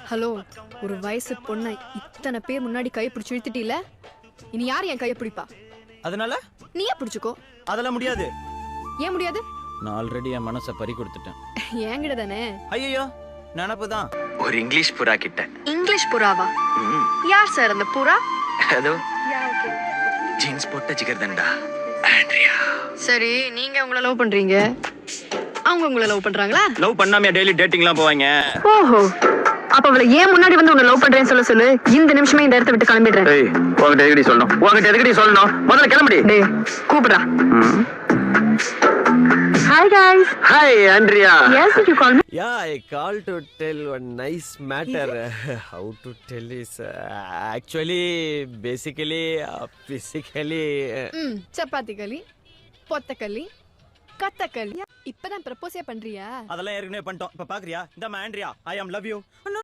Hello, ஒரு வயசு பொண்ணை இத்தனை பேர் முன்னாடி கையை பிடிச்சி இழுத்துட்டீல, இனி யார் என் கையை பிடிப்பா? அதனால நீயே பிடிச்சுக்கோ. அதெல்லாம் முடியாது. ஏன் முடியாது? நான் ஆல்ரெடி என் மனசை பறி கொடுத்துட்டேன். என்கிட்ட தானே. ஐயோ, நினப்புதான். ஒரு இங்கிலீஷ் புறா கிட்ட. இங்கிலீஷ் புறாவா? யார் சார் அந்த புறா? அதோ ஜீன்ஸ் போட்ட ஜிகர்தண்டா ஆண்ட்ரியா. சரி, நீங்க உங்களை லவ் பண்றீங்க, அவங்க உங்களை லவ் பண்றாங்களா? லவ் பண்ணாம டெய்லி டேட்டிங்லாம் போவாங்க. ஓஹோ, அப்ப அவளை ஏன் முன்னாடி வந்து உன்னை லவ் பண்றேன்னு சொல்லு. இந்த நிமிஷமே இந்த இடத்தை விட்டு கிளம்பிடுறேன். உங்ககிட்ட எதுக்கடி சொல்லணும்? உங்ககிட்ட எதுக்கடி சொல்லணும்? முதல்ல கிளம்படி. டேய், கூப்பிடுறா. Hi guys. Hi Andrea. Yes, did you call me? Yeah, I called to tell one nice matter. How to tell is actually, basically, physically. Chapati களி, பொத்த களி, கத்த களி. இப்பதான் ப்ரப்போஸே பண்றியா? அதெல்லாம் ஏற்கனவே பண்ணிட்டோம். இப்ப பாக்குறியா? இந்த Andrea, I am love you.